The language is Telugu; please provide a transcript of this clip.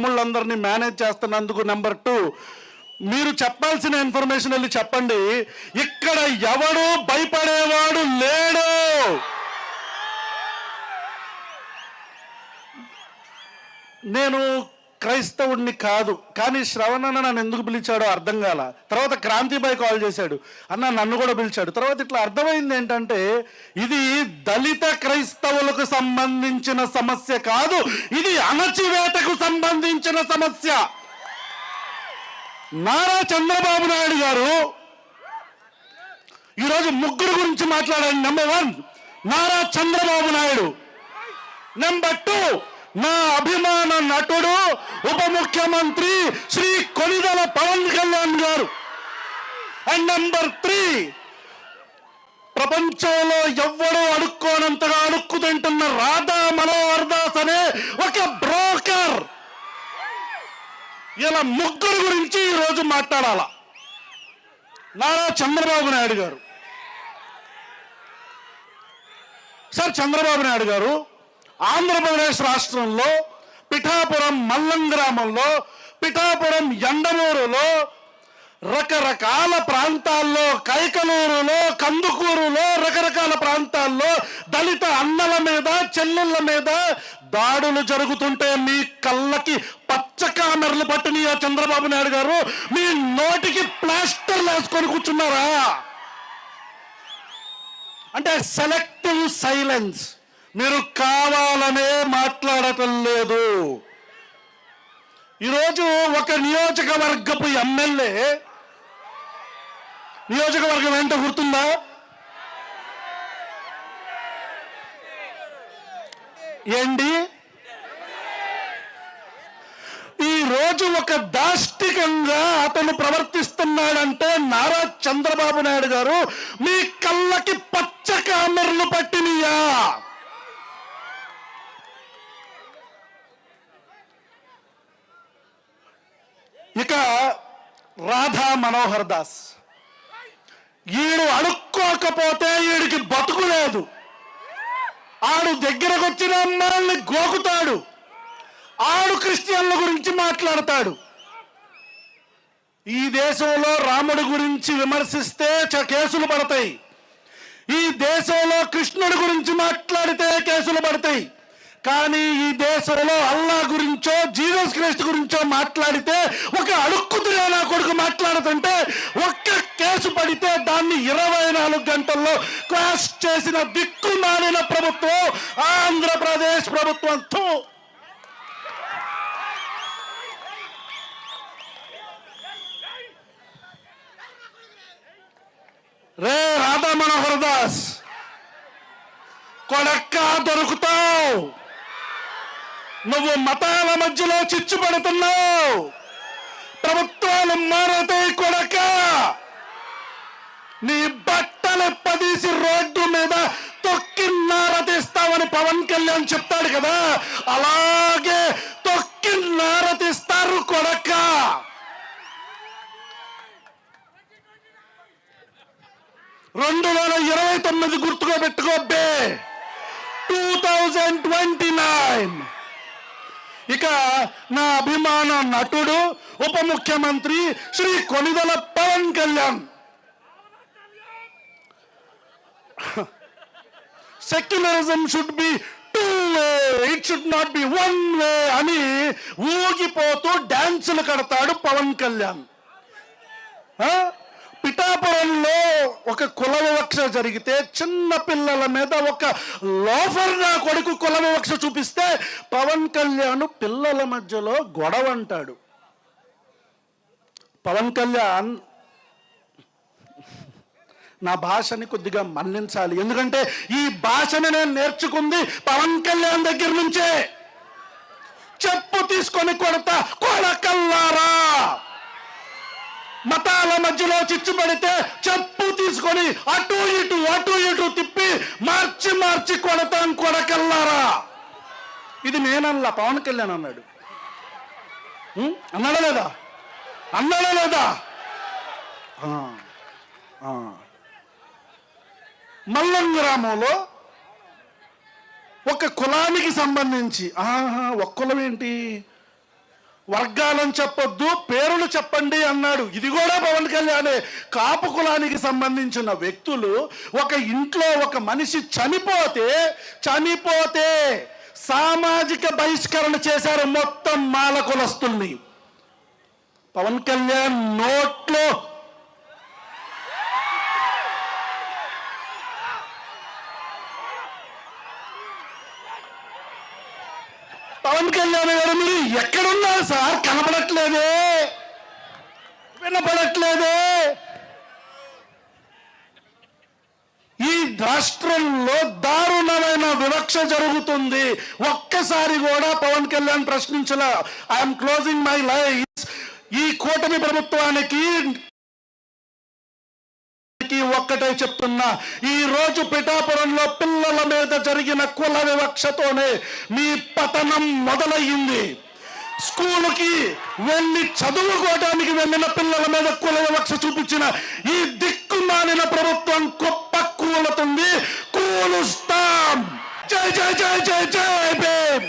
తమ్ముళ్ళందరినీ మేనేజ్ చేస్తున్నందుకు. నెంబర్ 2, మీరు చెప్పాల్సిన ఇన్ఫర్మేషన్ వెళ్ళి చెప్పండి. ఇక్కడ ఎవడు భయపడేవాడు లేడు. నేను క్రైస్తవుడిని కాదు, కానీ శ్రవణన్న నన్ను ఎందుకు పిలిచాడో అర్థం కాల. తర్వాత క్రాంతిబాయ్ కాల్ చేశాడు, అన్న నన్ను కూడా పిలిచాడు. తర్వాత ఇట్లా అర్థమైంది ఏంటంటే ఇది దళిత క్రైస్తవులకు సంబంధించిన సమస్య కాదు, ఇది అణచివేతకు సంబంధించిన సమస్య. నారా చంద్రబాబు నాయుడు గారు ఈరోజు ముగ్గురు గురించి మాట్లాడారు. నెంబర్ 1 నారా చంద్రబాబు నాయుడు. నెంబర్ 2 నా అభిమాన నటుడు ఉప ముఖ్యమంత్రి శ్రీ కొనిదెల పవన్ కళ్యాణ్ గారు. అండ్ నెంబర్ 3 ప్రపంచంలో ఎవ్వడూ అడుక్కోనంతగా అడుక్కు తింటున్న రాధా మనోహర్ దాస్ అనే ఒక బ్రోకర్. ఇలా ముగ్గురు గురించి ఈరోజు మాట్లాడాల. నారా చంద్రబాబు నాయుడు గారు. సార్ చంద్రబాబు నాయుడు గారు ఆంధ్రప్రదేశ్ రాష్ట్రంలో పిఠాపురం మల్లం గ్రామంలో, పిఠాపురం ఎండమూరులో, రకరకాల ప్రాంతాల్లో, కైకలూరులో, కందుకూరులో, రకరకాల ప్రాంతాల్లో దళిత అన్నల మీద చెల్లెళ్ళ మీద దాడులు జరుగుతుంటే మీ కళ్ళకి పచ్చ కామెర్లు పట్టిన చంద్రబాబు నాయుడు గారు మీ నోటికి ప్లాస్టర్లు వేసుకొని కూర్చున్నారా? అంటే సెలెక్టివ్ సైలెన్స్. మీరు కావాలనే మాట్లాడటం లేదు. ఈరోజు ఒక నియోజకవర్గపు ఎమ్మెల్యే, నియోజకవర్గం ఏంటో గుర్తుందా? ఏంటి? ఈరోజు ఒక దాష్టికంగా అతను ప్రవర్తిస్తున్నాడంటే నారా చంద్రబాబు నాయుడు గారు మీ కళ్ళకి పచ్చ కామెర్లు పట్టినయా? ఇక రాధా మనోహర్ దాస్, ఈడు అడుక్కోకపోతే ఈడికి బతుకు లేదు. ఆడు దగ్గరకు వచ్చిన అమ్మాయిల్ని గోకుతాడు, ఆడు క్రిస్టియన్ల గురించి మాట్లాడతాడు. ఈ దేశంలో రాముడి గురించి విమర్శిస్తే కేసులు పడతాయి. ఈ దేశంలో కృష్ణుడి గురించి మాట్లాడితే కేసులు పడతాయి. కానీ ఈ దేశంలో అల్లా గురించో జీసస్ క్రైస్ట్ గురించో మాట్లాడితే, ఒక అడుక్కుతున్నా నా కొడుకు మాట్లాడుతుంటే ఒక్క కేసు పడితే దాన్ని 24 గంటల్లో క్వాష్ చేసిన దిక్కుమాలిన ప్రభుత్వం ఆంధ్రప్రదేశ్ ప్రభుత్వం. రే రాధా మనోహర్ దాస్ కొడక్క దొరుకుతావు. నువ్వు మతాల మధ్యలో చిచ్చు పడుతున్నావు. ప్రభుత్వాలు మారతాయి కొడక. నీ బట్టలు పదీసి రోడ్డు మీద తొక్కి నారతీస్తావని పవన్ కళ్యాణ్ చెప్తాడు కదా, అలాగే తొక్కి నారతీస్తారు కొడక. (2029) గుర్తుగా పెట్టుకోబ్బే. 2029. ఇక నా అభిమాన నటుడు ఉప ముఖ్యమంత్రి Shri Konidela Pavan Kalyan. Secularism should be 2 way, it should not be 1 way అని ఊగిపోతూ డాన్సులు కడతాడు పవన్ కళ్యాణ్. పిఠాపురంలో ఒక కుల వివక్ష జరిగితే, చిన్న పిల్లల మీద ఒక లోఫర్ నా కొడుకు కుల వివక్ష చూపిస్తే పవన్ కళ్యాణ్ పిల్లల మధ్యలో గొడవ అంటాడు. పవన్ కళ్యాణ్ నా భాషని కొద్దిగా మన్నించాలి, ఎందుకంటే ఈ భాషని నేను నేర్చుకుంది పవన్ కళ్యాణ్ దగ్గర నుంచే. చెప్పు తీసుకొని కొడతా కొడకల్లారా. మతాల మధ్యలో చిచ్చు పడితే చెప్పు తీసుకొని అటు ఇటు తిప్పి మార్చి కొడతాను కొడకల్లారా. ఇది నేనల్లా, పవన్ కళ్యాణ్ అన్నాడు. అన్నాడా లేదా? మల్లం గ్రామంలో ఒక కులానికి సంబంధించి, ఒక కులం ఏంటి, వర్గాలను చెప్పొద్దు, పేరులు చెప్పండి అన్నాడు. ఇది కూడా పవన్ కళ్యాణే. కాపు కులానికి సంబంధించిన వ్యక్తులు ఒక ఇంట్లో ఒక మనిషి చనిపోతే సామాజిక బహిష్కరణ చేశారు మొత్తం మాల కులస్తుల్ని. పవన్ కళ్యాణ్ నోట్లో పవన్ కళ్యాణ్ గారు మీరు ఎక్కడున్నారు సార్? కనపడట్లేదే, వినపడట్లేదే. ఈ రాష్ట్రంలో దారుణమైన వివక్ష జరుగుతుంది. ఒక్కసారి కూడా పవన్ కళ్యాణ్ ప్రశ్నించలే. I'm closing my life. ఈ కూటమి ప్రభుత్వానికి ఒక్కటే చెప్తున్నా, ఈ రోజు పిఠాపురంలో పిల్లల మీద జరిగిన కుల వివక్షతోనే మీ పతనం మొదలయ్యింది. స్కూలుకి వెళ్ళి చదువుకోవడానికి వెళ్ళిన పిల్లల మీద కుల వివక్ష చూపించిన ఈ దిక్కుమాలిన ప్రభుత్వం గొప్ప కూలుతుంది. కూలుస్తాం. జై జై జై జై జై భీమ్.